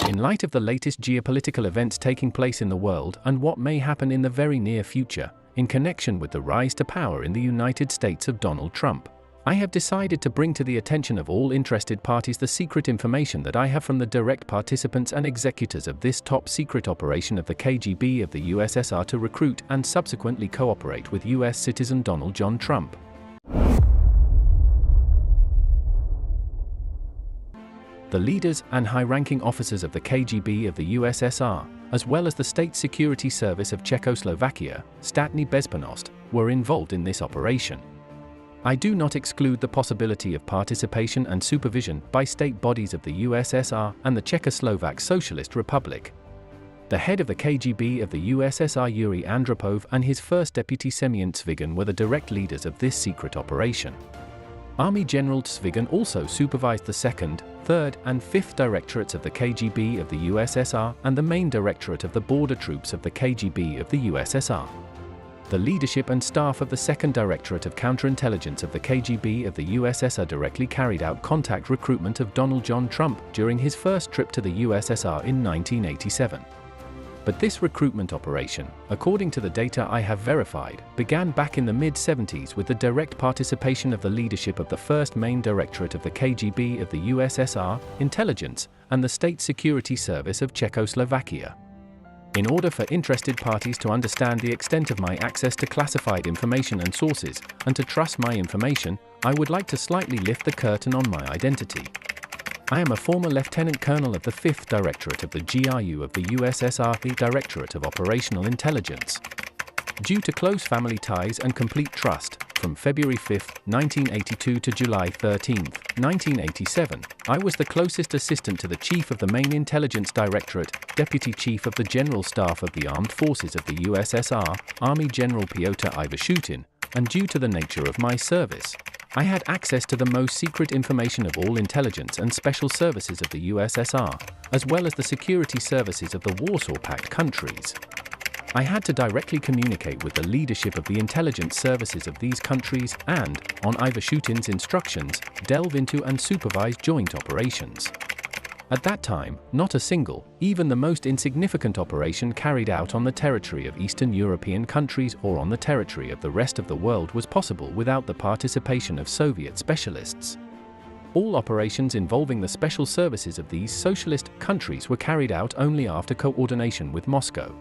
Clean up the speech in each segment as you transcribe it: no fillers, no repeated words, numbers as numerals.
In light of the latest geopolitical events taking place in the world and what may happen in the very near future, in connection with the rise to power in the United States of Donald Trump, I have decided to bring to the attention of all interested parties the secret information that I have from the direct participants and executors of this top-secret operation of the KGB of the USSR to recruit and subsequently cooperate with US citizen Donald John Trump. The leaders and high-ranking officers of the KGB of the USSR, as well as the State Security Service of Czechoslovakia, Statny Bezpečnost, were involved in this operation. I do not exclude the possibility of participation and supervision by state bodies of the USSR and the Czechoslovak Socialist Republic. The head of the KGB of the USSR, Yuri Andropov, and his first deputy Semyon Tsvigan were the direct leaders of this secret operation. Army General Tsvigan also supervised the 2nd, 3rd, and 5th Directorates of the KGB of the USSR and the main directorate of the border troops of the KGB of the USSR. The leadership and staff of the 2nd Directorate of Counterintelligence of the KGB of the USSR directly carried out contact recruitment of Donald John Trump during his first trip to the USSR in 1987. But this recruitment operation, according to the data I have verified, began back in the mid-70s with the direct participation of the leadership of the 1st Main Directorate of the KGB of the USSR, Intelligence, and the State Security Service of Czechoslovakia. In order for interested parties to understand the extent of my access to classified information and sources, and to trust my information, I would like to slightly lift the curtain on my identity. I am a former Lieutenant Colonel of the 5th Directorate of the GRU of the USSR, the Directorate of Operational Intelligence. Due to close family ties and complete trust, from February 5, 1982 to July 13, 1987, I was the closest assistant to the Chief of the Main Intelligence Directorate, Deputy Chief of the General Staff of the Armed Forces of the USSR, Army General Pyotr Ivashutin, and due to the nature of my service, I had access to the most secret information of all intelligence and special services of the USSR, as well as the security services of the Warsaw Pact countries. I had to directly communicate with the leadership of the intelligence services of these countries and, on Ivashutin's instructions, delve into and supervise joint operations. At that time, not a single, even the most insignificant operation carried out on the territory of Eastern European countries or on the territory of the rest of the world was possible without the participation of Soviet specialists. All operations involving the special services of these socialist countries were carried out only after coordination with Moscow.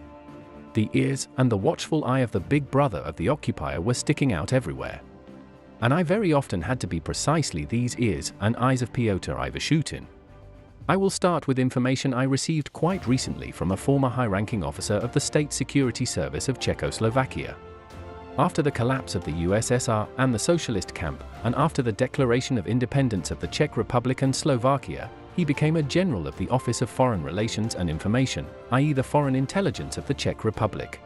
The ears and the watchful eye of the big brother of the occupier were sticking out everywhere. And I very often had to be precisely these ears and eyes of Pyotr Ivashutin. I will start with information I received quite recently from a former high-ranking officer of the State Security Service of Czechoslovakia. After the collapse of the USSR and the socialist camp, and after the declaration of independence of the Czech Republic and Slovakia, he became a general of the Office of Foreign Relations and Information, i.e. the Foreign Intelligence of the Czech Republic.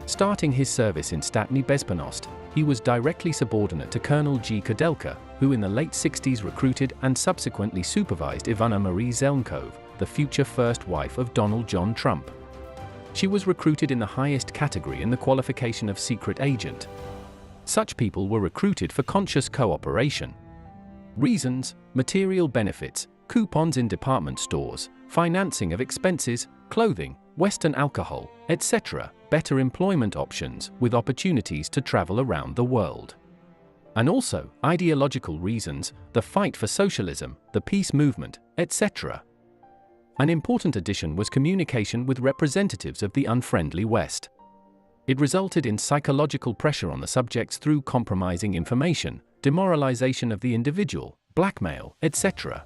Starting his service in Statny Bezpečnost, he was directly subordinate to Colonel G. Kudelka, who in the late 60s recruited and subsequently supervised Ivana Marie Zelnkov, the future first wife of Donald John Trump. She was recruited in the highest category in the qualification of secret agent. Such people were recruited for conscious cooperation. Reasons: material benefits, coupons in department stores, financing of expenses, clothing, Western alcohol, etc., better employment options with opportunities to travel around the world. And also, ideological reasons, the fight for socialism, the peace movement, etc. An important addition was communication with representatives of the unfriendly West. It resulted in psychological pressure on the subjects through compromising information, demoralization of the individual, blackmail, etc.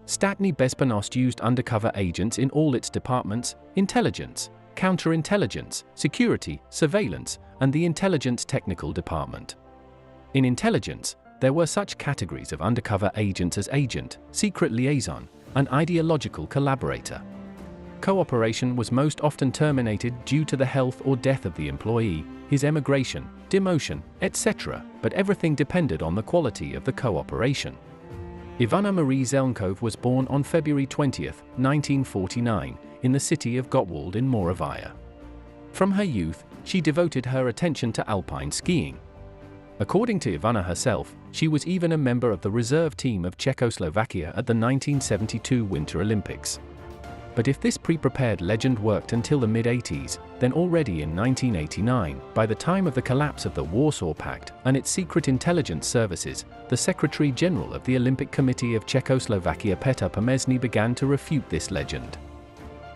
Statny Bezpečnost used undercover agents in all its departments: intelligence, counterintelligence, security, surveillance, and the intelligence technical department. In intelligence, there were such categories of undercover agents as agent, secret liaison, and ideological collaborator. Cooperation was most often terminated due to the health or death of the employee, his emigration, demotion, etc., but everything depended on the quality of the cooperation. Ivana Marie Zelnkov was born on February 20, 1949, in the city of Gottwald in Moravia. From her youth, she devoted her attention to alpine skiing. According to Ivana herself, she was even a member of the reserve team of Czechoslovakia at the 1972 Winter Olympics. But if this pre-prepared legend worked until the mid-80s, then already in 1989, by the time of the collapse of the Warsaw Pact and its secret intelligence services, the Secretary General of the Olympic Committee of Czechoslovakia Petr Pomezny began to refute this legend.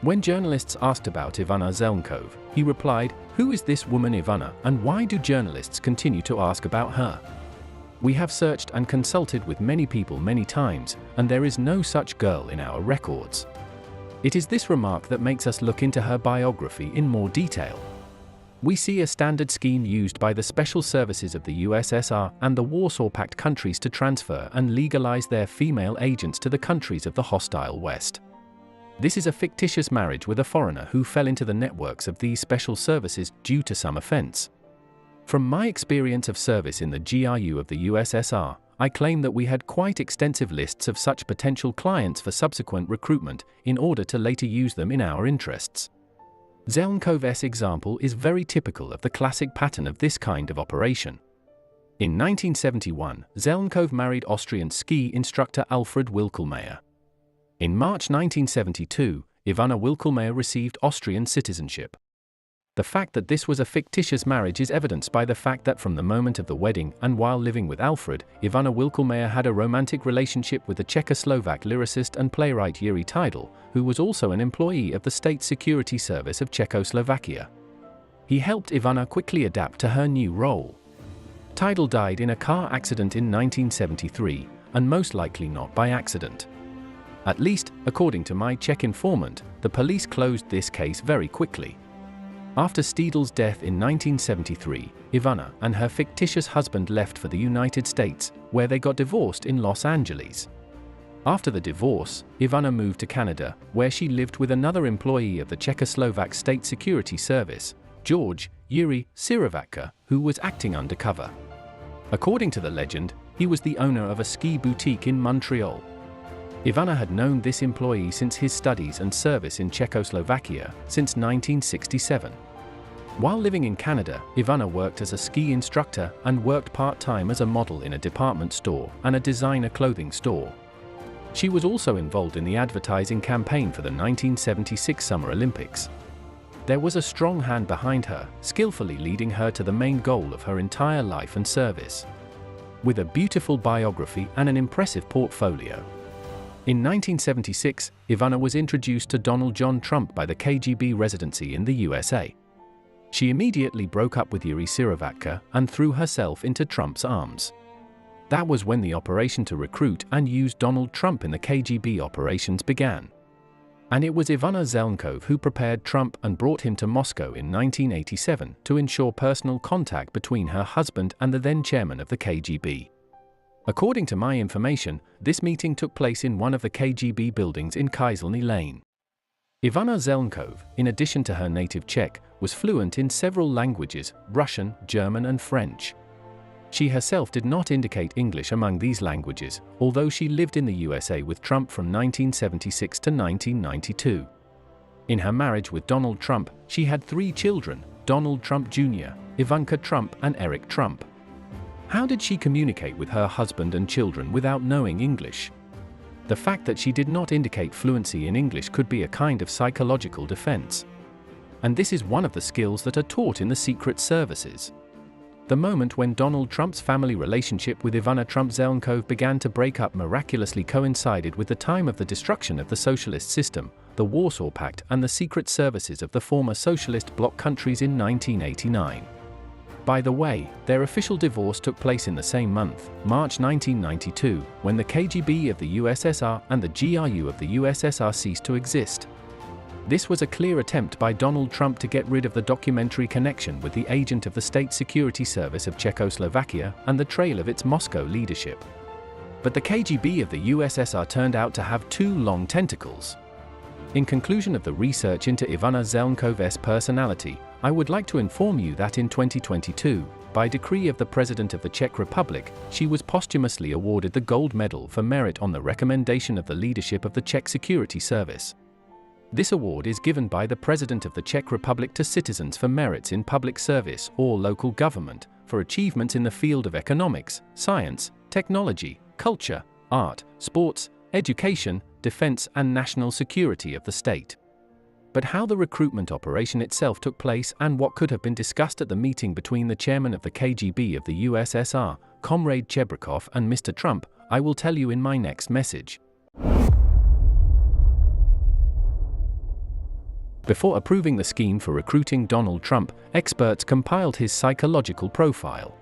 When journalists asked about Ivana Zelnkov, he replied, "Who is this woman Ivana, and why do journalists continue to ask about her? We have searched and consulted with many people many times, and there is no such girl in our records." It is this remark that makes us look into her biography in more detail. We see a standard scheme used by the special services of the USSR and the Warsaw Pact countries to transfer and legalize their female agents to the countries of the hostile West. This is a fictitious marriage with a foreigner who fell into the networks of these special services due to some offense. From my experience of service in the GRU of the USSR, I claim that we had quite extensive lists of such potential clients for subsequent recruitment in order to later use them in our interests. Zelnkov's example is very typical of the classic pattern of this kind of operation. In 1971, Zelnkov married Austrian ski instructor Alfred Wilkelmeyer. In March 1972, Ivana Wilkelmeyer received Austrian citizenship. The fact that this was a fictitious marriage is evidenced by the fact that from the moment of the wedding and while living with Alfred, Ivana Wilkelmeyer had a romantic relationship with the Czechoslovak lyricist and playwright Yuri Tidal, who was also an employee of the State Security Service of Czechoslovakia. He helped Ivana quickly adapt to her new role. Tidal died in a car accident in 1973, and most likely not by accident. At least, according to my Czech informant, the police closed this case very quickly. After Steedle's death in 1973, Ivana and her fictitious husband left for the United States, where they got divorced in Los Angeles. After the divorce, Ivana moved to Canada, where she lived with another employee of the Czechoslovak State Security Service, George Yuri Sirovatka, who was acting undercover. According to the legend, he was the owner of a ski boutique in Montreal. Ivana had known this employee since his studies and service in Czechoslovakia since 1967. While living in Canada, Ivana worked as a ski instructor and worked part-time as a model in a department store and a designer clothing store. She was also involved in the advertising campaign for the 1976 Summer Olympics. There was a strong hand behind her, skillfully leading her to the main goal of her entire life and service. With a beautiful biography and an impressive portfolio. In 1976, Ivana was introduced to Donald John Trump by the KGB residency in the USA. She immediately broke up with Yuri Sirovatka and threw herself into Trump's arms. That was when the operation to recruit and use Donald Trump in the KGB operations began. And it was Ivana Zelnkov who prepared Trump and brought him to Moscow in 1987 to ensure personal contact between her husband and the then chairman of the KGB. According to my information, this meeting took place in one of the KGB buildings in Kaiselny Lane. Ivana Zelnkov, in addition to her native Czech, was fluent in several languages, Russian, German and French. She herself did not indicate English among these languages, although she lived in the USA with Trump from 1976 to 1992. In her marriage with Donald Trump, she had 3 children, Donald Trump Jr., Ivanka Trump and Eric Trump. How did she communicate with her husband and children without knowing English? The fact that she did not indicate fluency in English could be a kind of psychological defense. And this is one of the skills that are taught in the secret services. The moment when Donald Trump's family relationship with Ivana Trump Zelnkov began to break up miraculously coincided with the time of the destruction of the socialist system, the Warsaw Pact and the secret services of the former socialist bloc countries in 1989. By the way, their official divorce took place in the same month, March 1992, when the KGB of the USSR and the GRU of the USSR ceased to exist. This was a clear attempt by Donald Trump to get rid of the documentary connection with the agent of the State Security Service of Czechoslovakia and the trail of its Moscow leadership. But the KGB of the USSR turned out to have 2 long tentacles. In conclusion of the research into Ivana Zelnkov's personality, I would like to inform you that in 2022, by decree of the President of the Czech Republic, she was posthumously awarded the Gold Medal for merit on the recommendation of the leadership of the Czech Security Service. This award is given by the President of the Czech Republic to citizens for merits in public service or local government, for achievements in the field of economics, science, technology, culture, art, sports, education, defense and national security of the state. But how the recruitment operation itself took place and what could have been discussed at the meeting between the chairman of the KGB of the USSR, Comrade Chebrikov, and Mr. Trump, I will tell you in my next message. Before approving the scheme for recruiting Donald Trump, experts compiled his psychological profile.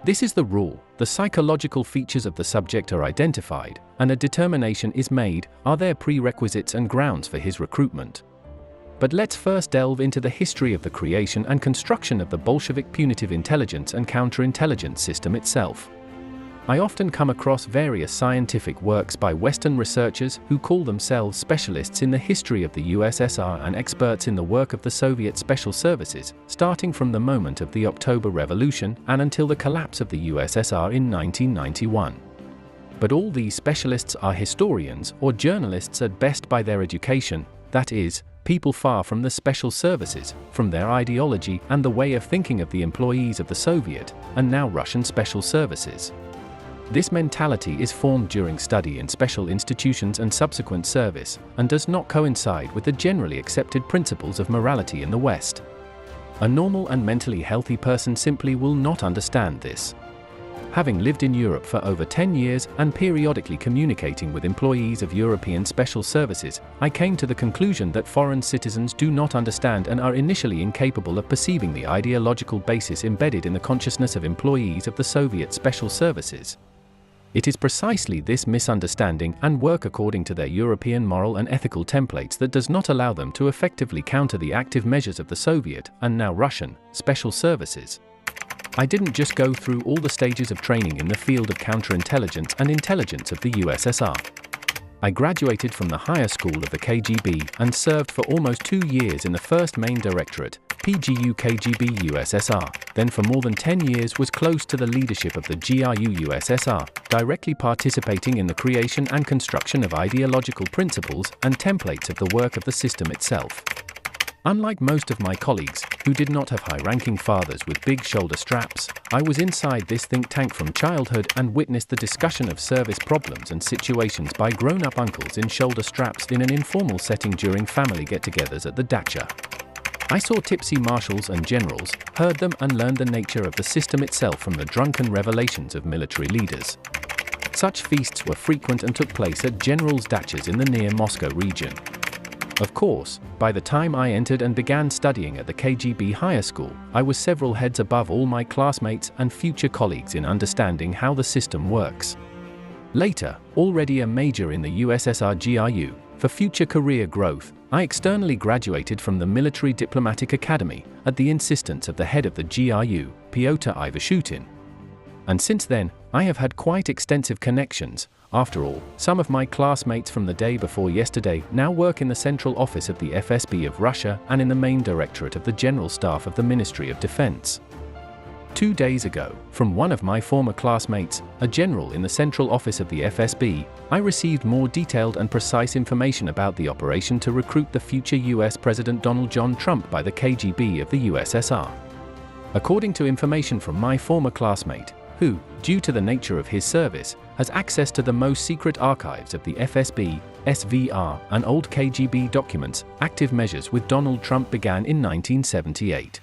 This is the rule: the psychological features of the subject are identified, and a determination is made, are there prerequisites and grounds for his recruitment. But let's first delve into the history of the creation and construction of the Bolshevik punitive intelligence and counterintelligence system itself. I often come across various scientific works by Western researchers who call themselves specialists in the history of the USSR and experts in the work of the Soviet special services, starting from the moment of the October Revolution and until the collapse of the USSR in 1991. But all these specialists are historians or journalists at best by their education, that is, people far from the special services, from their ideology and the way of thinking of the employees of the Soviet, and now Russian special services. This mentality is formed during study in special institutions and subsequent service, and does not coincide with the generally accepted principles of morality in the West. A normal and mentally healthy person simply will not understand this. Having lived in Europe for over 10 years and periodically communicating with employees of European special services, I came to the conclusion that foreign citizens do not understand and are initially incapable of perceiving the ideological basis embedded in the consciousness of employees of the Soviet special services. It is precisely this misunderstanding and work according to their European moral and ethical templates that does not allow them to effectively counter the active measures of the Soviet, and now Russian, special services. I didn't just go through all the stages of training in the field of counterintelligence and intelligence of the USSR. I graduated from the higher school of the KGB and served for almost 2 years in the first main directorate, PGU KGB USSR, then for more than 10 years was close to the leadership of the GRU USSR, directly participating in the creation and construction of ideological principles and templates of the work of the system itself. Unlike most of my colleagues, who did not have high-ranking fathers with big shoulder straps, I was inside this think tank from childhood and witnessed the discussion of service problems and situations by grown-up uncles in shoulder straps in an informal setting during family get-togethers at the dacha. I saw tipsy marshals and generals, heard them and learned the nature of the system itself from the drunken revelations of military leaders. Such feasts were frequent and took place at generals' dachas in the near Moscow region. Of course, by the time I entered and began studying at the KGB higher school, I was several heads above all my classmates and future colleagues in understanding how the system works. Later, already a major in the USSR GRU, for future career growth, I externally graduated from the Military Diplomatic Academy, at the insistence of the head of the GRU, Pyotr Ivashutin. And since then, I have had quite extensive connections. After all, some of my classmates from the day before yesterday now work in the central office of the FSB of Russia and in the main directorate of the General Staff of the Ministry of Defense. 2 days ago, from one of my former classmates, a general in the central office of the FSB, I received more detailed and precise information about the operation to recruit the future US President Donald John Trump by the KGB of the USSR. According to information from my former classmate, who, due to the nature of his service, has access to the most secret archives of the FSB, SVR, and old KGB documents, active measures with Donald Trump began in 1978.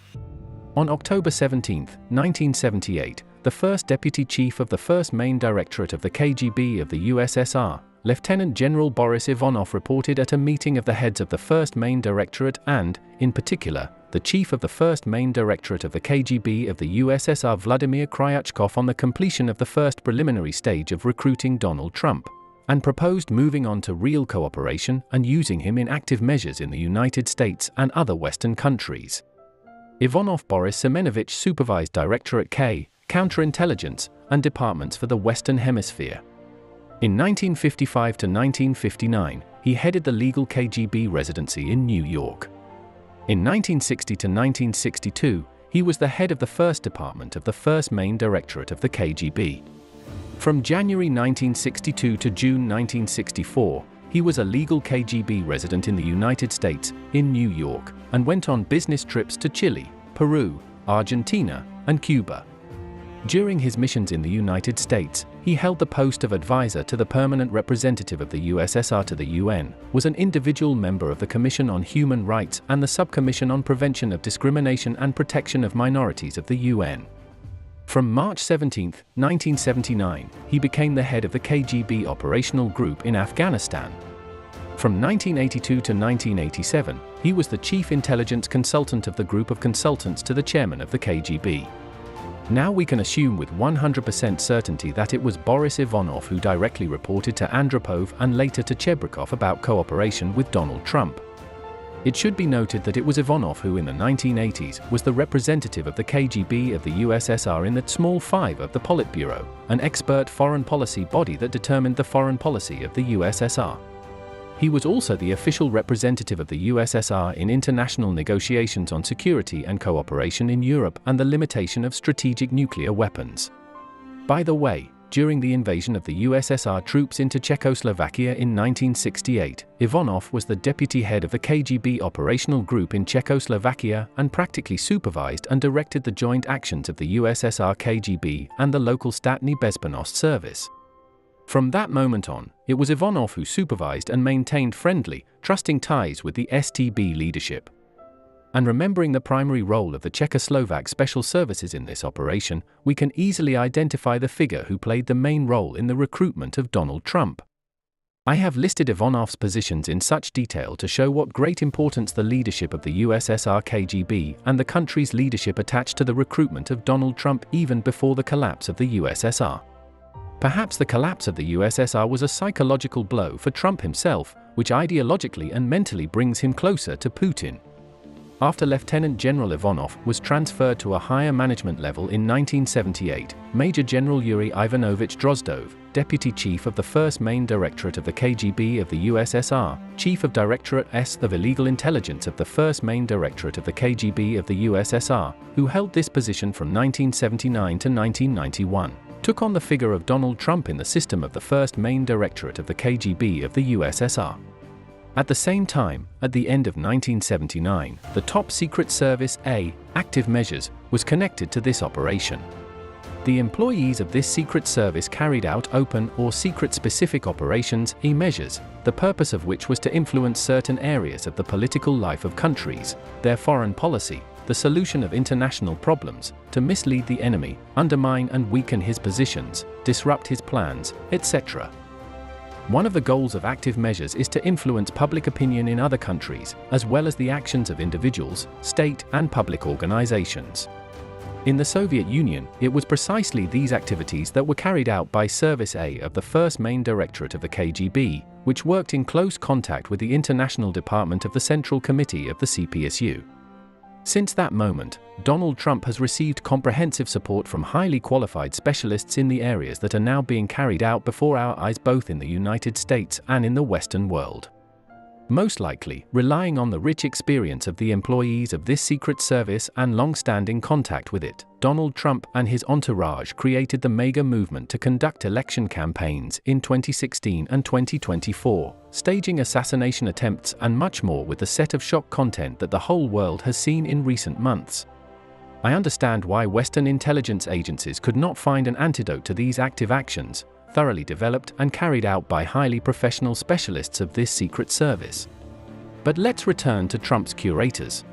On October 17, 1978, the first Deputy Chief of the First Main Directorate of the KGB of the USSR, Lieutenant General Boris Ivanov, reported at a meeting of the heads of the First Main Directorate and, in particular, the Chief of the First Main Directorate of the KGB of the USSR Vladimir Kryachkov on the completion of the first preliminary stage of recruiting Donald Trump, and proposed moving on to real cooperation and using him in active measures in the United States and other Western countries. Ivanov Boris Semenovich supervised Directorate K, Counterintelligence, and departments for the Western Hemisphere. In 1955 to 1959, he headed the legal KGB residency in New York. In 1960 to 1962, he was the head of the first department of the First Main Directorate of the KGB. From January 1962 to June 1964, He was a legal KGB resident in the United States, in New York, and went on business trips to Chile, Peru, Argentina, and Cuba. During his missions in the United States, he held the post of advisor to the permanent representative of the USSR to the UN, was an individual member of the Commission on Human Rights and the Subcommission on Prevention of Discrimination and Protection of Minorities of the UN. From March 17, 1979, he became the head of the KGB operational group in Afghanistan. From 1982 to 1987, he was the chief intelligence consultant of the group of consultants to the chairman of the KGB. Now we can assume with 100% certainty that it was Boris Ivanov who directly reported to Andropov and later to Chebrikov about cooperation with Donald Trump. It should be noted that it was Ivanov who in the 1980s was the representative of the KGB of the USSR in the Small Five of the Politburo, an expert foreign policy body that determined the foreign policy of the USSR. He was also the official representative of the USSR in international negotiations on security and cooperation in Europe and the limitation of strategic nuclear weapons. By the way, during the invasion of the USSR troops into Czechoslovakia in 1968, Ivanov was the deputy head of the KGB operational group in Czechoslovakia and practically supervised and directed the joint actions of the USSR KGB and the local Statny Bezpečnost service. From that moment on, it was Ivanov who supervised and maintained friendly, trusting ties with the STB leadership. And remembering the primary role of the Czechoslovak special services in this operation, we can easily identify the figure who played the main role in the recruitment of Donald Trump. I have listed Ivanov's positions in such detail to show what great importance the leadership of the USSR KGB and the country's leadership attached to the recruitment of Donald Trump even before the collapse of the USSR. Perhaps the collapse of the USSR was a psychological blow for Trump himself, which ideologically and mentally brings him closer to Putin. After Lieutenant General Ivanov was transferred to a higher management level in 1978, Major General Yuri Ivanovich Drozdov, Deputy Chief of the First Main Directorate of the KGB of the USSR, Chief of Directorate S of Illegal Intelligence of the First Main Directorate of the KGB of the USSR, who held this position from 1979 to 1991. Took on the figure of Donald Trump in the system of the First Main Directorate of the KGB of the USSR. At the same time, at the end of 1979, the Top Secret Service A, Active Measures, was connected to this operation. The employees of this secret service carried out open or secret specific operations, E measures, the purpose of which was to influence certain areas of the political life of countries, their foreign policy, the solution of international problems, to mislead the enemy, undermine and weaken his positions, disrupt his plans, etc. One of the goals of active measures is to influence public opinion in other countries, as well as the actions of individuals, state and public organizations. In the Soviet Union, it was precisely these activities that were carried out by Service A of the First Main Directorate of the KGB, which worked in close contact with the International Department of the Central Committee of the CPSU. Since that moment, Donald Trump has received comprehensive support from highly qualified specialists in the areas that are now being carried out before our eyes both in the United States and in the Western world. Most likely, relying on the rich experience of the employees of this secret service and long-standing contact with it, Donald Trump and his entourage created the mega movement to conduct election campaigns in 2016 and 2024, staging assassination attempts and much more with the set of shock content that the whole world has seen in recent months. I understand why Western intelligence agencies could not find an antidote to these active actions, thoroughly developed and carried out by highly professional specialists of this secret service. But let's return to Trump's curators.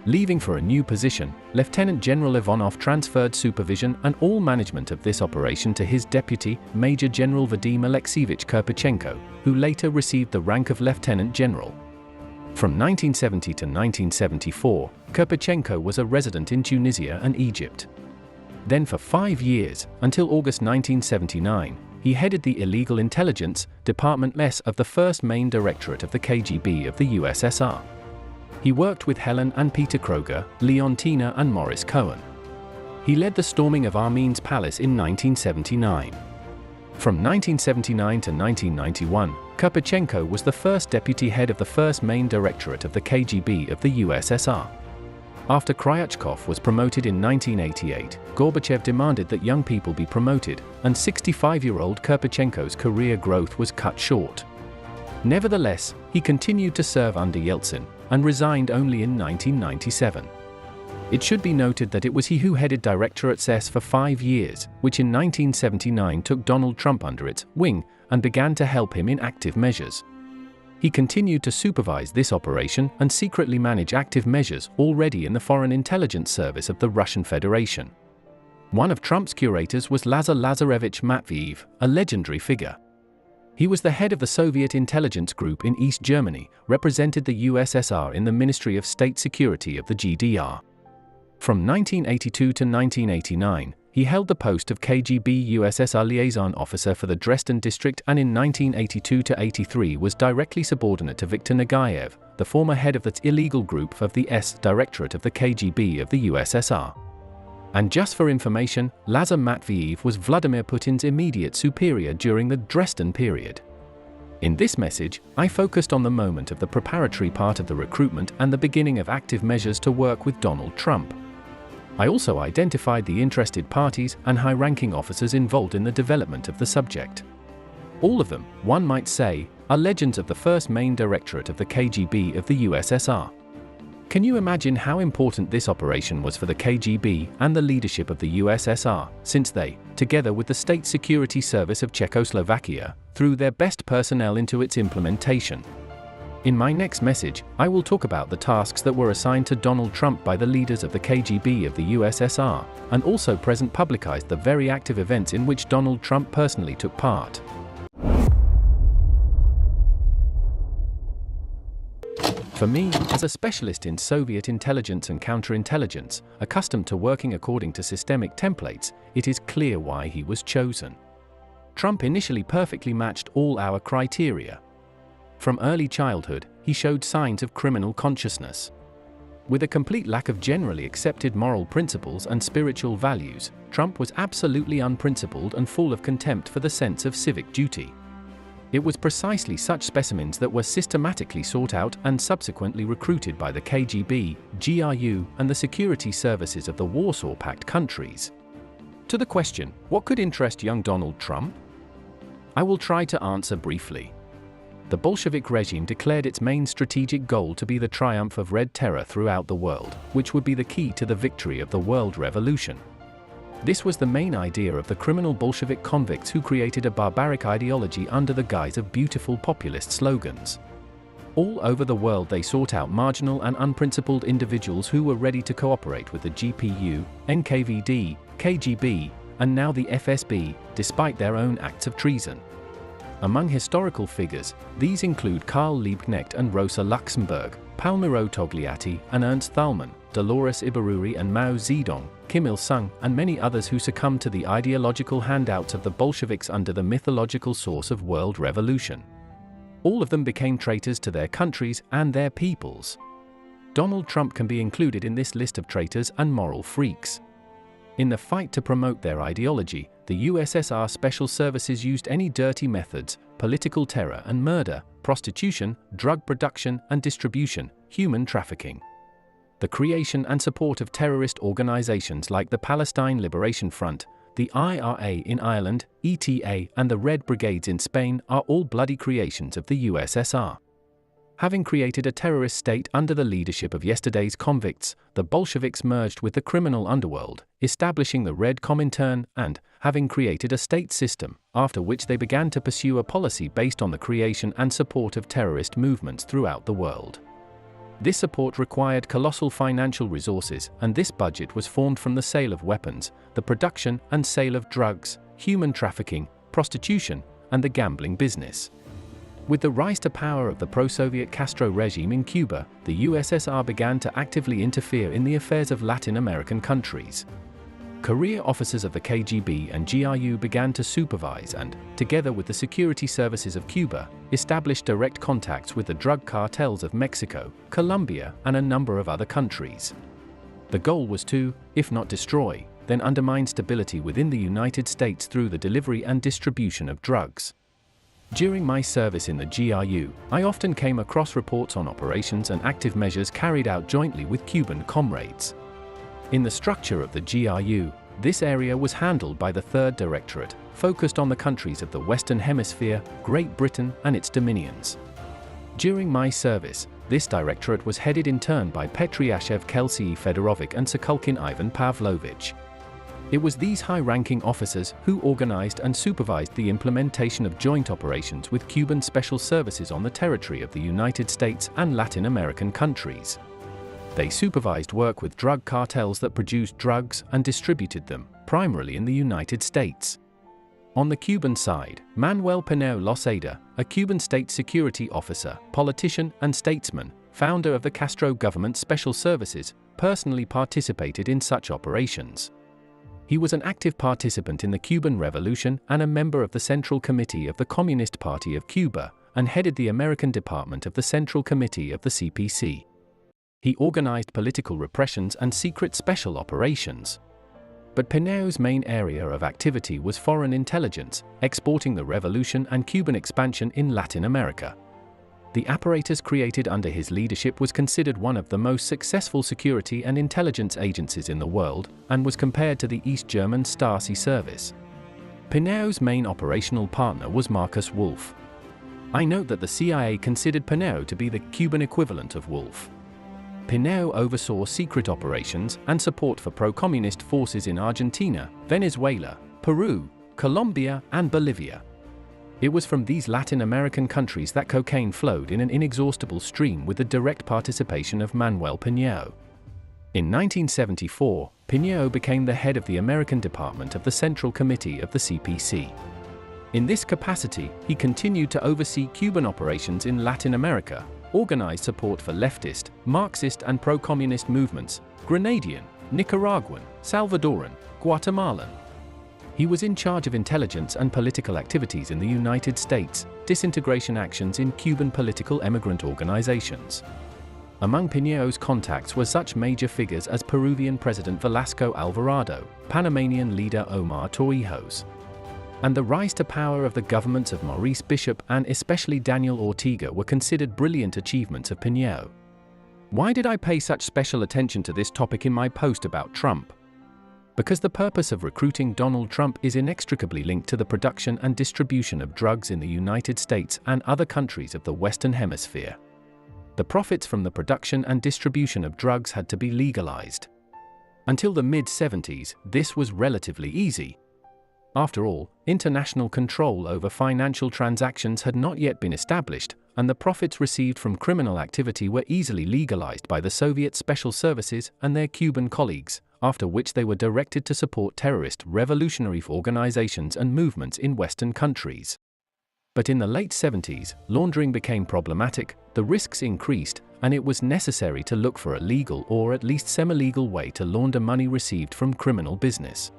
Leaving for a new position, Lieutenant General Ivanov transferred supervision and all management of this operation to his deputy, Major General Vadim Alexievich Kirpichenko, who later received the rank of Lieutenant General. From 1970 to 1974, Kirpichenko was a resident in Tunisia and Egypt. Then for 5 years, until August 1979, he headed the Illegal Intelligence Department S of the First Main Directorate of the KGB of the USSR. He worked with Helen and Peter Kroger, Leontina and Morris Cohen. He led the storming of Armene's palace in 1979. From 1979 to 1991, Kirpichenko was the first deputy head of the First Main Directorate of the KGB of the USSR. After Kryachkov was promoted in 1988, Gorbachev demanded that young people be promoted, and 65-year-old Kirpichenko's career growth was cut short. Nevertheless, he continued to serve under Yeltsin and resigned only in 1997. It should be noted that it was he who headed Directorate S for 5 years, which in 1979 took Donald Trump under its wing and began to help him in active measures. He continued to supervise this operation and secretly manage active measures already in the Foreign Intelligence Service of the Russian Federation. One of Trump's curators was Lazar Lazarevich Matviev, a legendary figure. He was the head of the Soviet intelligence group in East Germany, represented the USSR in the Ministry of State Security of the GDR. From 1982 to 1989, he held the post of KGB USSR liaison officer for the Dresden district, and in 1982 to 83 was directly subordinate to Viktor Nagayev, the former head of the illegal group of the S Directorate of the KGB of the USSR. And just for information, Lazar Matviev was Vladimir Putin's immediate superior during the Dresden period. In this message, I focused on the moment of the preparatory part of the recruitment and the beginning of active measures to work with Donald Trump. I also identified the interested parties and high-ranking officers involved in the development of the subject. All of them, one might say, are legends of the first main directorate of the KGB of the USSR. Can you imagine how important this operation was for the KGB and the leadership of the USSR, since they, together with the State Security Service of Czechoslovakia, threw their best personnel into its implementation? In my next message, I will talk about the tasks that were assigned to Donald Trump by the leaders of the KGB of the USSR, and also present publicized the very active events in which Donald Trump personally took part. For me, as a specialist in Soviet intelligence and counterintelligence, accustomed to working according to systemic templates, it is clear why he was chosen. Trump initially perfectly matched all our criteria. From early childhood, he showed signs of criminal consciousness. With a complete lack of generally accepted moral principles and spiritual values, Trump was absolutely unprincipled and full of contempt for the sense of civic duty. It was precisely such specimens that were systematically sought out and subsequently recruited by the KGB, GRU, and the security services of the Warsaw Pact countries. To the question, what could interest young Donald Trump? I will try to answer briefly. The Bolshevik regime declared its main strategic goal to be the triumph of Red Terror throughout the world, which would be the key to the victory of the World Revolution. This was the main idea of the criminal Bolshevik convicts who created a barbaric ideology under the guise of beautiful populist slogans. All over the world they sought out marginal and unprincipled individuals who were ready to cooperate with the GPU, NKVD, KGB, and now the FSB, despite their own acts of treason. Among historical figures, these include Karl Liebknecht and Rosa Luxemburg, Palmiro Togliatti and Ernst Thälmann, Dolores Ibárruri and Mao Zedong, Kim Il-sung, and many others who succumbed to the ideological handouts of the Bolsheviks under the mythological source of world revolution. All of them became traitors to their countries and their peoples. Donald Trump can be included in this list of traitors and moral freaks. In the fight to promote their ideology, the USSR special services used any dirty methods, political terror and murder, prostitution, drug production and distribution, human trafficking. The creation and support of terrorist organizations like the Palestine Liberation Front, the IRA in Ireland, ETA, and the Red Brigades in Spain are all bloody creations of the USSR. Having created a terrorist state under the leadership of yesterday's convicts, the Bolsheviks merged with the criminal underworld, establishing the Red Comintern and, having created a state system, after which they began to pursue a policy based on the creation and support of terrorist movements throughout the world. This support required colossal financial resources, and this budget was formed from the sale of weapons, the production and sale of drugs, human trafficking, prostitution, and the gambling business. With the rise to power of the pro-Soviet Castro regime in Cuba, the USSR began to actively interfere in the affairs of Latin American countries. Career officers of the KGB and GRU began to supervise and, together with the security services of Cuba, established direct contacts with the drug cartels of Mexico, Colombia, and a number of other countries. The goal was to, if not destroy, then undermine stability within the United States through the delivery and distribution of drugs. During my service in the GRU, I often came across reports on operations and active measures carried out jointly with Cuban comrades. In the structure of the GRU, this area was handled by the Third Directorate, focused on the countries of the Western Hemisphere, Great Britain and its dominions. During my service, this directorate was headed in turn by Petriashev Kelsey Fedorovic and Sokolkin Ivan Pavlovich. It was these high-ranking officers who organized and supervised the implementation of joint operations with Cuban special services on the territory of the United States and Latin American countries. They supervised work with drug cartels that produced drugs and distributed them, primarily in the United States. On the Cuban side, Manuel Pineo Losada, a Cuban state security officer, politician, and statesman, founder of the Castro government special services, personally participated in such operations. He was an active participant in the Cuban Revolution and a member of the Central Committee of the Communist Party of Cuba, and headed the American Department of the Central Committee of the CPC. He organized political repressions and secret special operations. But Pineo's main area of activity was foreign intelligence, exporting the revolution and Cuban expansion in Latin America. The apparatus created under his leadership was considered one of the most successful security and intelligence agencies in the world, and was compared to the East German Stasi service. Pineo's main operational partner was Marcus Wolf. I note that the CIA considered Pineo to be the Cuban equivalent of Wolf. Pineo oversaw secret operations and support for pro-communist forces in Argentina, Venezuela, Peru, Colombia, and Bolivia. It was from these Latin American countries that cocaine flowed in an inexhaustible stream with the direct participation of Manuel Pineo. In 1974, Pineo became the head of the American Department of the Central Committee of the CPC. In this capacity, he continued to oversee Cuban operations in Latin America, organized support for leftist, Marxist and pro-communist movements, Grenadian, Nicaraguan, Salvadoran, Guatemalan. He was in charge of intelligence and political activities in the United States, disintegration actions in Cuban political emigrant organizations. Among Pineo's contacts were such major figures as Peruvian President Velasco Alvarado, Panamanian leader Omar Torrijos, and the rise to power of the governments of Maurice Bishop and especially Daniel Ortega were considered brilliant achievements of Pineo. Why did I pay such special attention to this topic in my post about Trump? Because the purpose of recruiting Donald Trump is inextricably linked to the production and distribution of drugs in the United States and other countries of the Western Hemisphere. The profits from the production and distribution of drugs had to be legalized. Until the mid-70s, this was relatively easy. After all, international control over financial transactions had not yet been established, and the profits received from criminal activity were easily legalized by the Soviet special services and their Cuban colleagues, after which they were directed to support terrorist revolutionary organizations and movements in Western countries. But in the late 70s, laundering became problematic, the risks increased, and it was necessary to look for a legal or at least semi-legal way to launder money received from criminal business.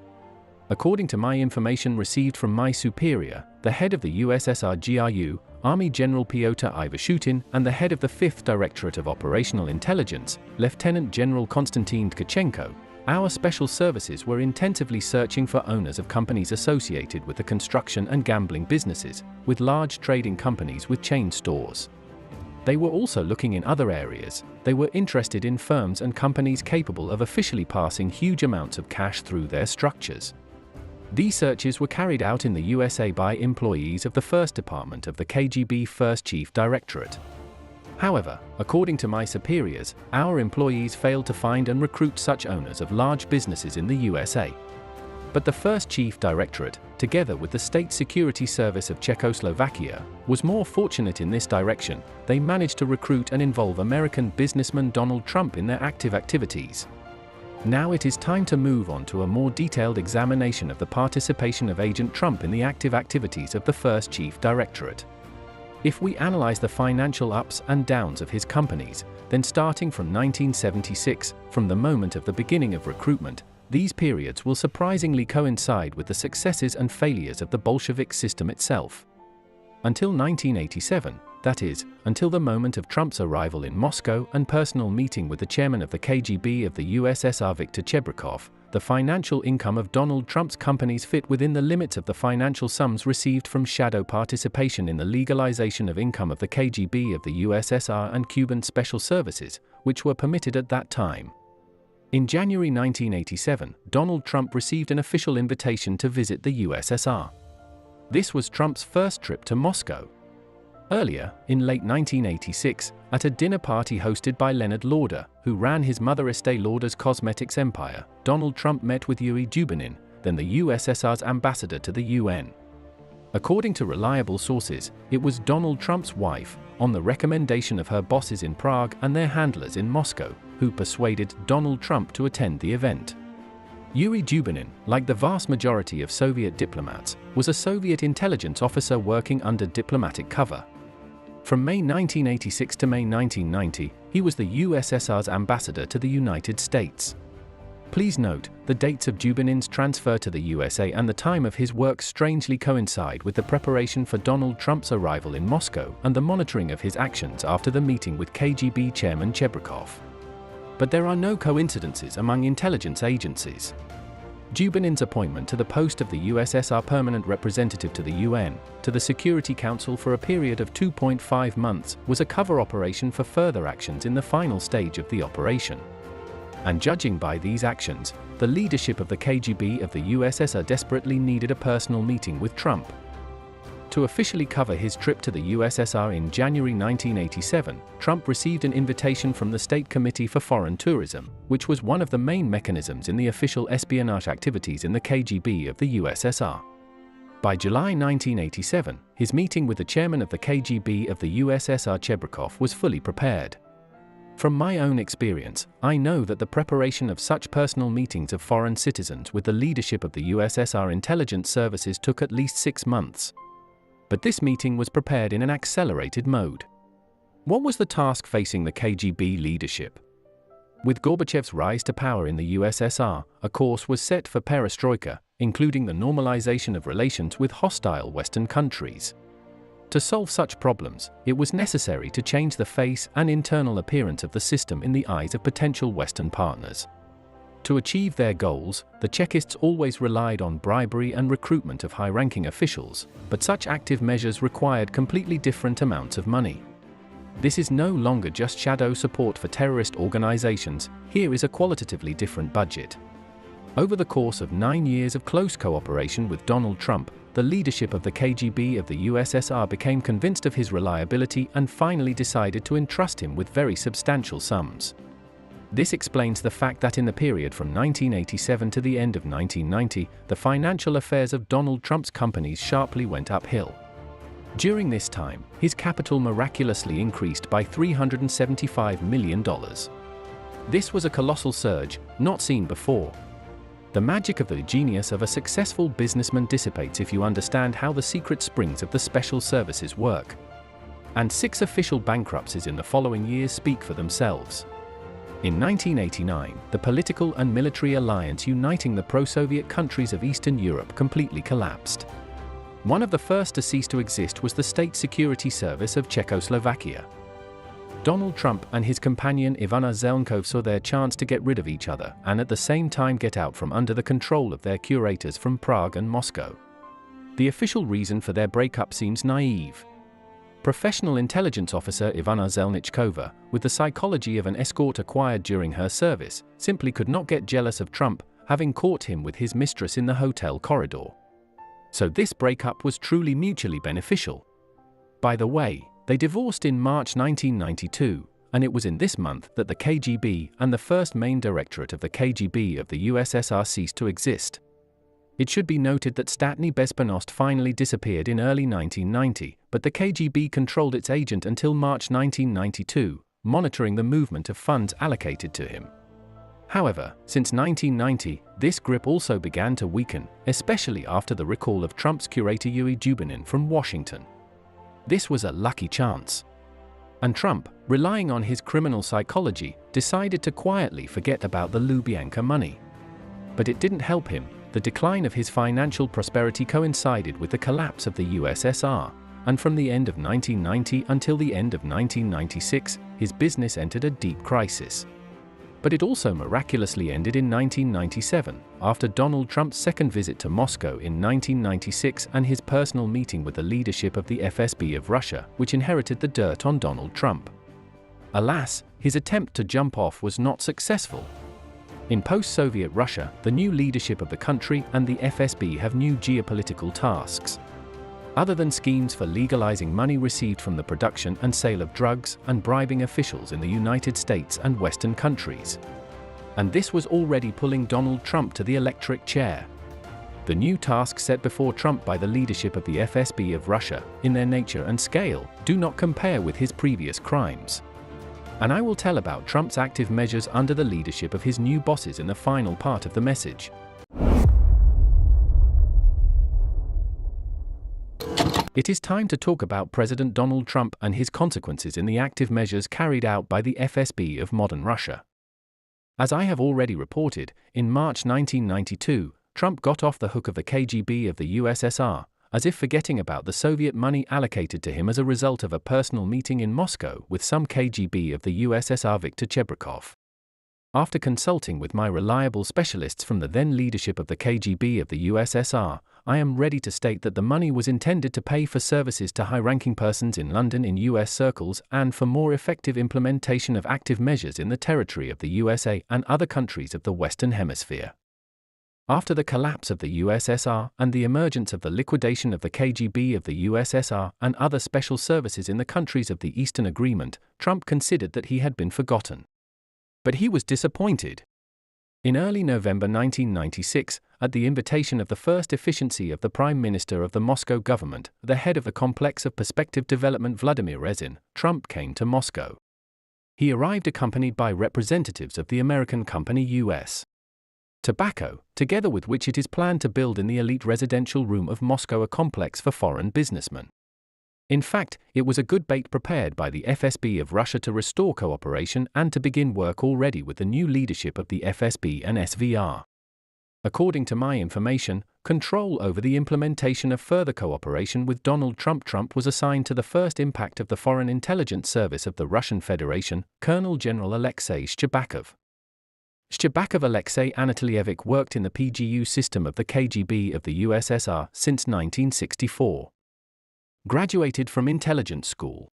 According to my information received from my superior, the head of the USSR GRU, Army General Pyotr Ivashutin, and the head of the 5th Directorate of Operational Intelligence, Lieutenant General Konstantin Tkachenko, our special services were intensively searching for owners of companies associated with the construction and gambling businesses, with large trading companies with chain stores. They were also looking in other areas. They were interested in firms and companies capable of officially passing huge amounts of cash through their structures. These searches were carried out in the USA by employees of the 1st Department of the KGB 1st Chief Directorate. However, according to my superiors, our employees failed to find and recruit such owners of large businesses in the USA. But the 1st Chief Directorate, together with the State Security Service of Czechoslovakia, was more fortunate in this direction. They managed to recruit and involve American businessman Donald Trump in their active activities. Now it is time to move on to a more detailed examination of the participation of Agent Trump in the active activities of the 1st Chief Directorate. If we analyze the financial ups and downs of his companies, then starting from 1976, from the moment of the beginning of recruitment, these periods will surprisingly coincide with the successes and failures of the Bolshevik system itself. Until 1987, that is, until the moment of Trump's arrival in Moscow and personal meeting with the chairman of the KGB of the USSR Viktor Chebrikov, the financial income of Donald Trump's companies fit within the limits of the financial sums received from shadow participation in the legalization of income of the KGB of the USSR and Cuban special services, which were permitted at that time. In January 1987, Donald Trump received an official invitation to visit the USSR. This was Trump's first trip to Moscow. Earlier, in late 1986, at a dinner party hosted by Leonard Lauder, who ran his mother Estée Lauder's cosmetics empire, Donald Trump met with Yuri Dubinin, then the USSR's ambassador to the UN. According to reliable sources, it was Donald Trump's wife, on the recommendation of her bosses in Prague and their handlers in Moscow, who persuaded Donald Trump to attend the event. Yuri Dubinin, like the vast majority of Soviet diplomats, was a Soviet intelligence officer working under diplomatic cover. From May 1986 to May 1990, he was the USSR's ambassador to the United States. Please note, the dates of Dubinin's transfer to the USA and the time of his work strangely coincide with the preparation for Donald Trump's arrival in Moscow and the monitoring of his actions after the meeting with KGB chairman Chebrikov. But there are no coincidences among intelligence agencies. Dubinin's appointment to the post of the USSR permanent representative to the UN, to the Security Council for a period of 2.5 months, was a cover operation for further actions in the final stage of the operation. And judging by these actions, the leadership of the KGB of the USSR desperately needed a personal meeting with Trump. To officially cover his trip to the USSR in January 1987, Trump received an invitation from the State Committee for Foreign Tourism, which was one of the main mechanisms in the official espionage activities in the KGB of the USSR. By July 1987, his meeting with the chairman of the KGB of the USSR Chebrikov was fully prepared. From my own experience, I know that the preparation of such personal meetings of foreign citizens with the leadership of the USSR intelligence services took at least 6 months. But this meeting was prepared in an accelerated mode. What was the task facing the KGB leadership? With Gorbachev's rise to power in the USSR, a course was set for perestroika, including the normalization of relations with hostile Western countries. To solve such problems, it was necessary to change the face and internal appearance of the system in the eyes of potential Western partners. To achieve their goals, the Chekists always relied on bribery and recruitment of high-ranking officials, but such active measures required completely different amounts of money. This is no longer just shadow support for terrorist organizations, here is a qualitatively different budget. Over the course of 9 years of close cooperation with Donald Trump, the leadership of the KGB of the USSR became convinced of his reliability and finally decided to entrust him with very substantial sums. This explains the fact that in the period from 1987 to the end of 1990, the financial affairs of Donald Trump's companies sharply went uphill. During this time, his capital miraculously increased by $375 million. This was a colossal surge, not seen before. The magic of the genius of a successful businessman dissipates if you understand how the secret springs of the special services work. And 6 official bankruptcies in the following years speak for themselves. In 1989, the political and military alliance uniting the pro-Soviet countries of Eastern Europe completely collapsed. One of the first to cease to exist was the State Security Service of Czechoslovakia. Donald Trump and his companion Ivana Zelnkov saw their chance to get rid of each other and at the same time get out from under the control of their curators from Prague and Moscow. The official reason for their breakup seems naive. Professional intelligence officer Ivana Zelnichkova, with the psychology of an escort acquired during her service, simply could not get jealous of Trump, having caught him with his mistress in the hotel corridor. So this breakup was truly mutually beneficial. By the way, they divorced in March 1992, and it was in this month that the KGB and the first main directorate of the KGB of the USSR ceased to exist. It should be noted that Statny Bezpanost finally disappeared in early 1990, but the KGB controlled its agent until March 1992, monitoring the movement of funds allocated to him. However, since 1990, this grip also began to weaken, especially after the recall of Trump's curator Yuri Dubinin from Washington. This was a lucky chance. And Trump, relying on his criminal psychology, decided to quietly forget about the Lubyanka money. But it didn't help him. The decline of his financial prosperity coincided with the collapse of the USSR, and from the end of 1990 until the end of 1996, his business entered a deep crisis. But it also miraculously ended in 1997, after Donald Trump's second visit to Moscow in 1996 and his personal meeting with the leadership of the FSB of Russia, which inherited the dirt on Donald Trump. Alas, his attempt to jump off was not successful. In post-Soviet Russia, the new leadership of the country and the FSB have new geopolitical tasks. other than schemes for legalizing money received from the production and sale of drugs and bribing officials in the United States and Western countries. And this was already pulling Donald Trump to the electric chair. The new tasks set before Trump by the leadership of the FSB of Russia, in their nature and scale, do not compare with his previous crimes. And I will tell about Trump's active measures under the leadership of his new bosses in the final part of the message. It is time to talk about President Donald Trump and his consequences in the active measures carried out by the FSB of modern Russia. As I have already reported, in March 1992, Trump got off the hook of the KGB of the USSR, as if forgetting about the Soviet money allocated to him as a result of a personal meeting in Moscow with some KGB of the USSR Viktor Chebrikov. After consulting with my reliable specialists from the then leadership of the KGB of the USSR, I am ready to state that the money was intended to pay for services to high-ranking persons in London in US circles and for more effective implementation of active measures in the territory of the USA and other countries of the Western Hemisphere. After the collapse of the USSR and the emergence of the liquidation of the KGB of the USSR and other special services in the countries of the Eastern Agreement, Trump considered that he had been forgotten. But he was disappointed. In early November 1996, at the invitation of the first efficiency of the Prime Minister of the Moscow government, the head of the Complex of Perspective Development Vladimir Rezin, Trump came to Moscow. He arrived accompanied by representatives of the American company U.S. Tobacco, together with which it is planned to build in the elite residential room of Moscow a complex for foreign businessmen. In fact, it was a good bait prepared by the FSB of Russia to restore cooperation and to begin work already with the new leadership of the FSB and SVR. According to my information, control over the implementation of further cooperation with Donald Trump was assigned to the first impact of the Foreign Intelligence Service of the Russian Federation, Colonel General Alexei Shcherbakov. Shcherbakov Alexei Anatolievich worked in the PGU system of the KGB of the USSR since 1964. Graduated from intelligence school.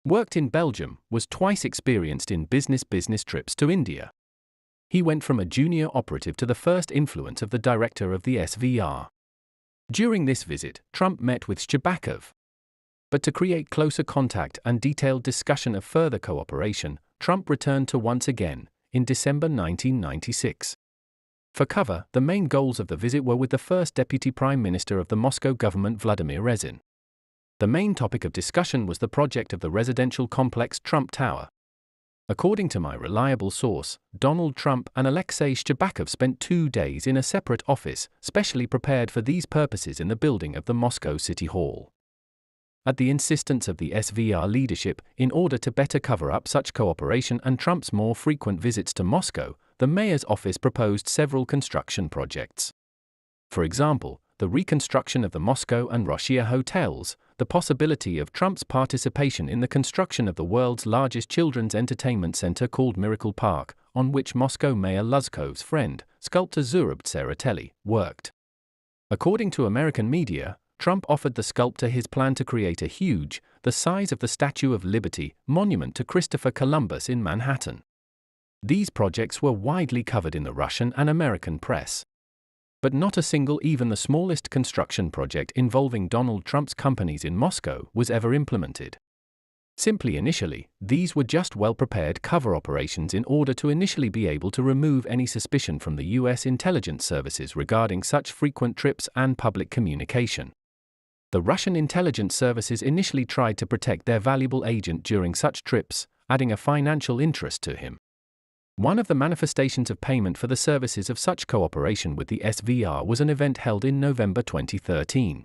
Worked in Belgium, was twice experienced in business trips to India. He went from a junior operative to the first influence of the director of the SVR. During this visit, Trump met with Shcherbakov. But to create closer contact and detailed discussion of further cooperation, Trump returned to once again, in December 1996. For cover, the main goals of the visit were with the first Deputy Prime Minister of the Moscow government Vladimir Rezin. The main topic of discussion was the project of the residential complex Trump Tower. According to my reliable source, Donald Trump and Alexei Shcherbakov spent 2 days in a separate office, specially prepared for these purposes in the building of the Moscow City Hall. At the insistence of the SVR leadership, in order to better cover up such cooperation and Trump's more frequent visits to Moscow, the mayor's office proposed several construction projects. For example, the reconstruction of the Moscow and Russia hotels, the possibility of Trump's participation in the construction of the world's largest children's entertainment center called Miracle Park, on which Moscow Mayor Luzkov's friend, sculptor Zurab Tsereteli, worked. According to American media, Trump offered the sculptor his plan to create a huge, the size of the Statue of Liberty, monument to Christopher Columbus in Manhattan. These projects were widely covered in the Russian and American press. But not a single, even the smallest construction project involving Donald Trump's companies in Moscow was ever implemented. Simply initially, these were just well-prepared cover operations in order to initially be able to remove any suspicion from the U.S. intelligence services regarding such frequent trips and public communication. The Russian intelligence services initially tried to protect their valuable agent during such trips, adding a financial interest to him. One of the manifestations of payment for the services of such cooperation with the SVR was an event held in November 2013.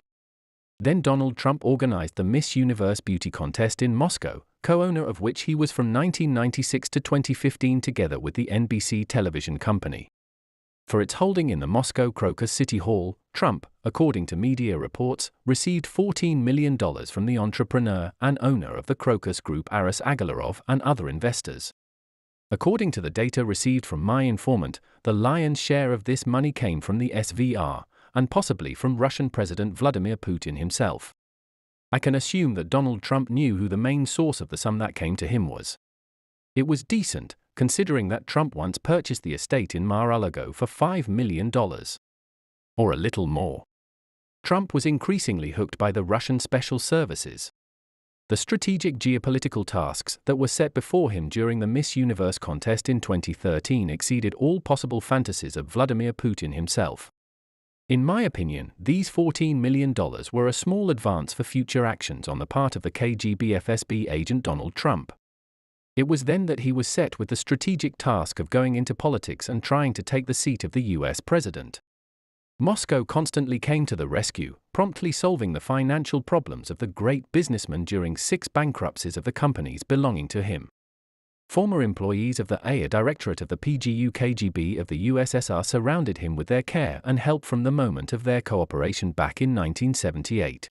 Then Donald Trump organized the Miss Universe Beauty Contest in Moscow, co-owner of which he was from 1996 to 2015 together with the NBC television company. For its holding in the Moscow Crocus City Hall, Trump, according to media reports, received $14 million from the entrepreneur and owner of the Crocus Group Aras Agalarov and other investors. According to the data received from my informant, the lion's share of this money came from the SVR, and possibly from Russian President Vladimir Putin himself. I can assume that Donald Trump knew who the main source of the sum that came to him was. It was decent, considering that Trump once purchased the estate in Mar-a-Lago for $5 million. Or a little more. Trump was increasingly hooked by the Russian special services. The strategic geopolitical tasks that were set before him during the Miss Universe contest in 2013 exceeded all possible fantasies of Vladimir Putin himself. In my opinion, these $14 million were a small advance for future actions on the part of the KGB FSB agent Donald Trump. It was then that he was set with the strategic task of going into politics and trying to take the seat of the US president. Moscow constantly came to the rescue, promptly solving the financial problems of the great businessman during 6 bankruptcies of the companies belonging to him. Former employees of the IA Directorate of the KGB of the USSR surrounded him with their care and help from the moment of their cooperation back in 1978.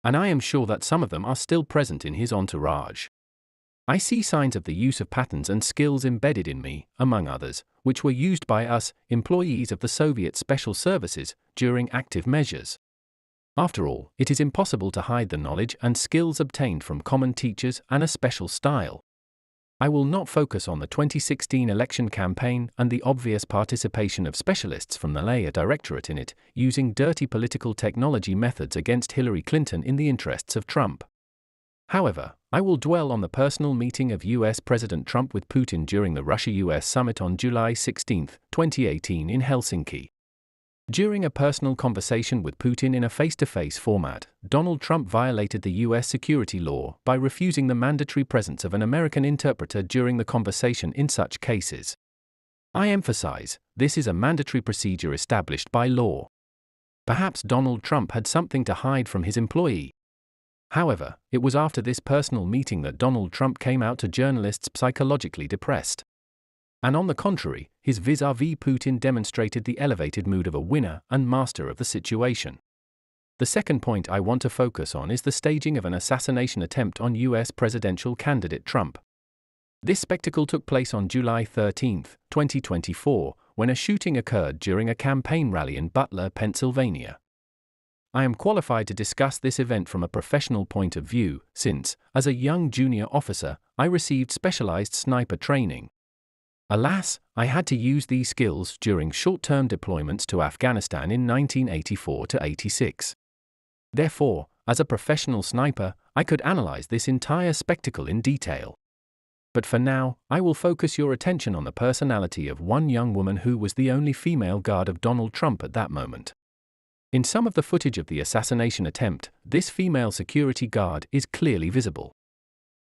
And I am sure that some of them are still present in his entourage. I see signs of the use of patterns and skills embedded in me, among others, which were used by us, employees of the Soviet Special Services, during active measures. After all, it is impossible to hide the knowledge and skills obtained from common teachers and a special style. I will not focus on the 2016 election campaign and the obvious participation of specialists from the IA Directorate in it, using dirty political technology methods against Hillary Clinton in the interests of Trump. However, I will dwell on the personal meeting of US President Trump with Putin during the Russia-US summit on July 16, 2018 in Helsinki. During a personal conversation with Putin in a face-to-face format, Donald Trump violated the US security law by refusing the mandatory presence of an American interpreter during the conversation in such cases. I emphasize, this is a mandatory procedure established by law. Perhaps Donald Trump had something to hide from his employee. However, it was after this personal meeting that Donald Trump came out to journalists psychologically depressed. And on the contrary, his vis-à-vis Putin demonstrated the elevated mood of a winner and master of the situation. The second point I want to focus on is the staging of an assassination attempt on US presidential candidate Trump. This spectacle took place on July 13, 2024, when a shooting occurred during a campaign rally in Butler, Pennsylvania. I am qualified to discuss this event from a professional point of view, since, as a young junior officer, I received specialized sniper training. Alas, I had to use these skills during short-term deployments to Afghanistan in 1984–86. Therefore, as a professional sniper, I could analyze this entire spectacle in detail. But for now, I will focus your attention on the personality of one young woman who was the only female guard of Donald Trump at that moment. In some of the footage of the assassination attempt, this female security guard is clearly visible.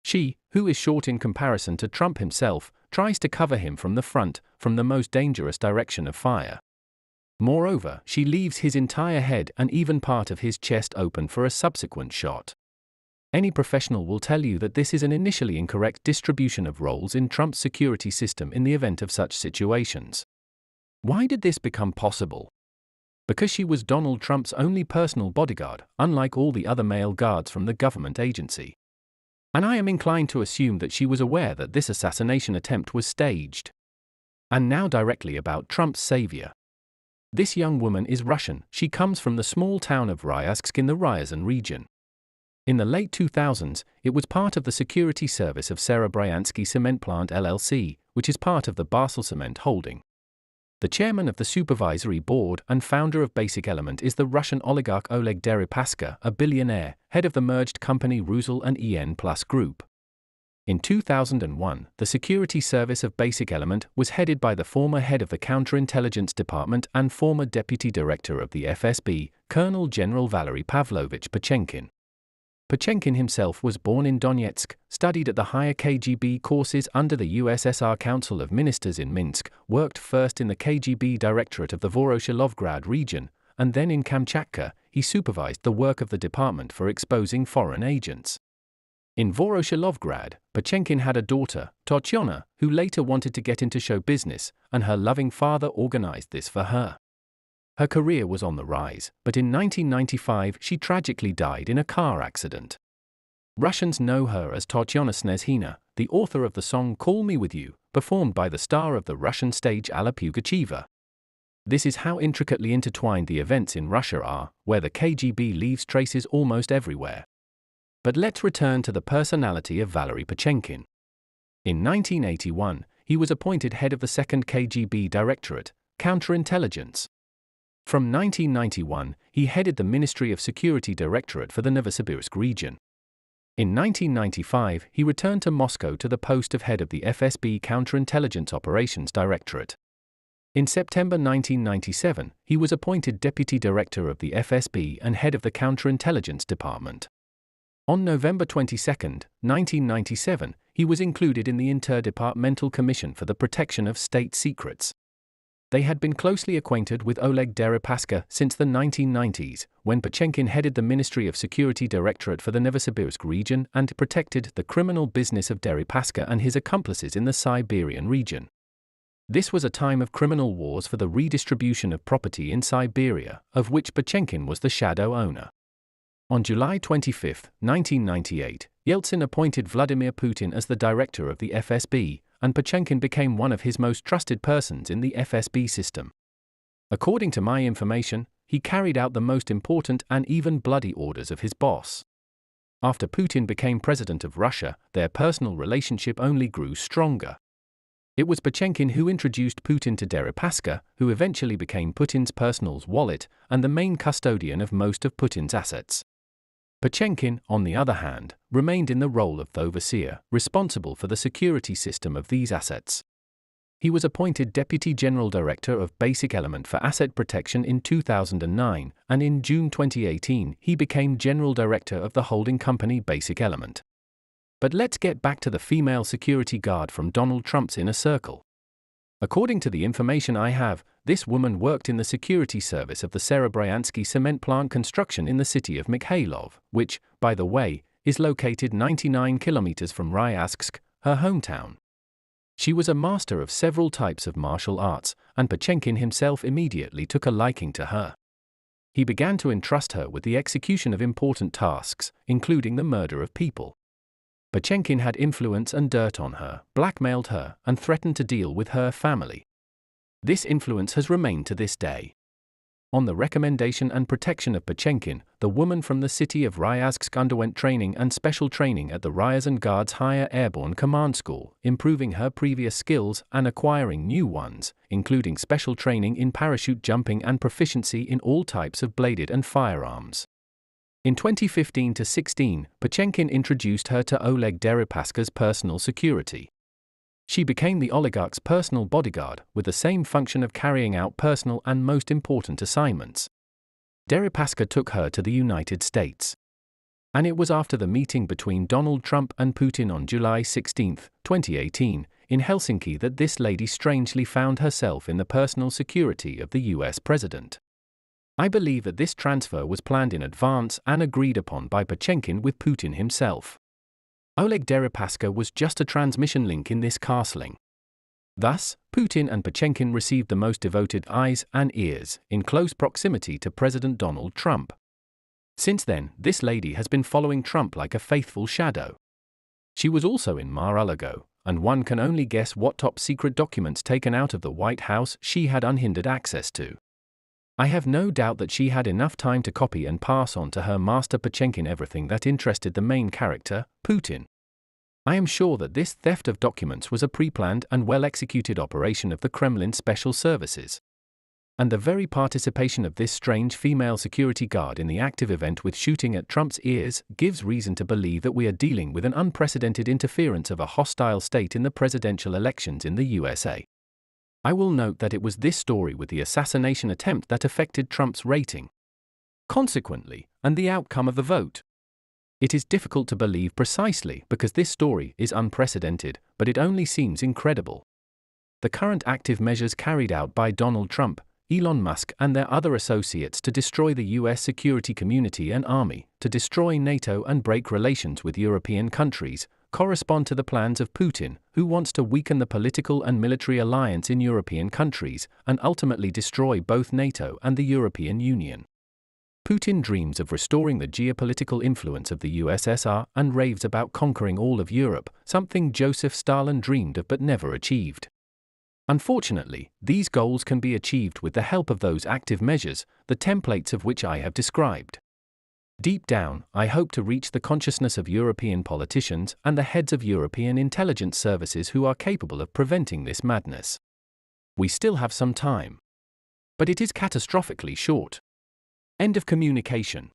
She, who is short in comparison to Trump himself, tries to cover him from the front, from the most dangerous direction of fire. Moreover, she leaves his entire head and even part of his chest open for a subsequent shot. Any professional will tell you that this is an initially incorrect distribution of roles in Trump's security system in the event of such situations. Why did this become possible? Because she was Donald Trump's only personal bodyguard, unlike all the other male guards from the government agency. And I am inclined to assume that she was aware that this assassination attempt was staged. And now directly about Trump's savior. This young woman is Russian. She comes from the small town of Ryazsk in the Ryazan region. In the late 2000s, it was part of the security service of Serebryansky Cement Plant LLC, which is part of the Basel Cement holding. The chairman of the supervisory board and founder of Basic Element is the Russian oligarch Oleg Deripaska, a billionaire, head of the merged company Rusal and EN Plus Group. In 2001, the security service of Basic Element was headed by the former head of the Counterintelligence Department and former deputy director of the FSB, Colonel General Valery Pavlovich Pochenkin. Pochenkin himself was born in Donetsk, studied at the higher KGB courses under the USSR Council of Ministers in Minsk, worked first in the KGB Directorate of the Voroshilovgrad region, and then in Kamchatka. He supervised the work of the department for exposing foreign agents. In Voroshilovgrad, Pochenkin had a daughter, Tatyana, who later wanted to get into show business, and her loving father organized this for her. Her career was on the rise, but in 1995 she tragically died in a car accident. Russians know her as Tatyana Snezhina, the author of the song Call Me With You, performed by the star of the Russian stage Alla Pugacheva. This is how intricately intertwined the events in Russia are, where the KGB leaves traces almost everywhere. But let's return to the personality of Valery Pochenkin. In 1981, he was appointed head of the 2nd KGB Directorate, Counterintelligence. From 1991, he headed the Ministry of Security Directorate for the Novosibirsk region. In 1995, he returned to Moscow to the post of head of the FSB Counterintelligence Operations Directorate. In September 1997, he was appointed Deputy Director of the FSB and head of the Counterintelligence Department. On November 22, 1997, he was included in the Interdepartmental Commission for the Protection of State Secrets. They had been closely acquainted with Oleg Deripaska since the 1990s, when Pochenkin headed the Ministry of Security Directorate for the Novosibirsk region and protected the criminal business of Deripaska and his accomplices in the Siberian region. This was a time of criminal wars for the redistribution of property in Siberia, of which Pochenkin was the shadow owner. On July 25, 1998, Yeltsin appointed Vladimir Putin as the director of the FSB, and Pochenkin became one of his most trusted persons in the FSB system. According to my information, he carried out the most important and even bloody orders of his boss. After Putin became president of Russia, their personal relationship only grew stronger. It was Pochenkin who introduced Putin to Deripaska, who eventually became Putin's personal wallet and the main custodian of most of Putin's assets. Pochenkin, on the other hand, remained in the role of overseer, responsible for the security system of these assets. He was appointed Deputy General Director of Basic Element for Asset Protection in 2009, and in June 2018 he became General Director of the holding company Basic Element. But let's get back to the female security guard from Donald Trump's inner circle. According to the information I have, this woman worked in the security service of the Serebryansky cement plant construction in the city of Mikhailov, which, by the way, is located 99 kilometers from Ryazsk, her hometown. She was a master of several types of martial arts, and Pochenkin himself immediately took a liking to her. He began to entrust her with the execution of important tasks, including the murder of people. Pochenkin had influence and dirt on her, blackmailed her, and threatened to deal with her family. This influence has remained to this day. On the recommendation and protection of Pochenkin, the woman from the city of Ryazsk underwent training and special training at the Ryazan Guards Higher Airborne Command School, improving her previous skills and acquiring new ones, including special training in parachute jumping and proficiency in all types of bladed and firearms. In 2015-16, Pochenkin introduced her to Oleg Deripaska's personal security. She became the oligarch's personal bodyguard, with the same function of carrying out personal and most important assignments. Deripaska took her to the United States. And it was after the meeting between Donald Trump and Putin on July 16, 2018, in Helsinki that this lady strangely found herself in the personal security of the US president. I believe that this transfer was planned in advance and agreed upon by Pochenkin with Putin himself. Oleg Deripaska was just a transmission link in this castling. Thus, Putin and Pochenkin received the most devoted eyes and ears, in close proximity to President Donald Trump. Since then, this lady has been following Trump like a faithful shadow. She was also in Mar-a-Lago, and one can only guess what top-secret documents taken out of the White House she had unhindered access to. I have no doubt that she had enough time to copy and pass on to her master Pochenkin everything that interested the main character, Putin. I am sure that this theft of documents was a pre-planned and well-executed operation of the Kremlin special services. And the very participation of this strange female security guard in the active event with shooting at Trump's ears gives reason to believe that we are dealing with an unprecedented interference of a hostile state in the presidential elections in the USA. I will note that it was this story with the assassination attempt that affected Trump's rating. Consequently, and the outcome of the vote. It is difficult to believe precisely because this story is unprecedented, but it only seems incredible. The current active measures carried out by Donald Trump, Elon Musk and their other associates to destroy the US security community and army, to destroy NATO and break relations with European countries, correspond to the plans of Putin, who wants to weaken the political and military alliance in European countries and ultimately destroy both NATO and the European Union. Putin dreams of restoring the geopolitical influence of the USSR and raves about conquering all of Europe, something Joseph Stalin dreamed of but never achieved. Unfortunately, these goals can be achieved with the help of those active measures, the templates of which I have described. Deep down, I hope to reach the consciousness of European politicians and the heads of European intelligence services who are capable of preventing this madness. We still have some time. but it is catastrophically short. End of communication.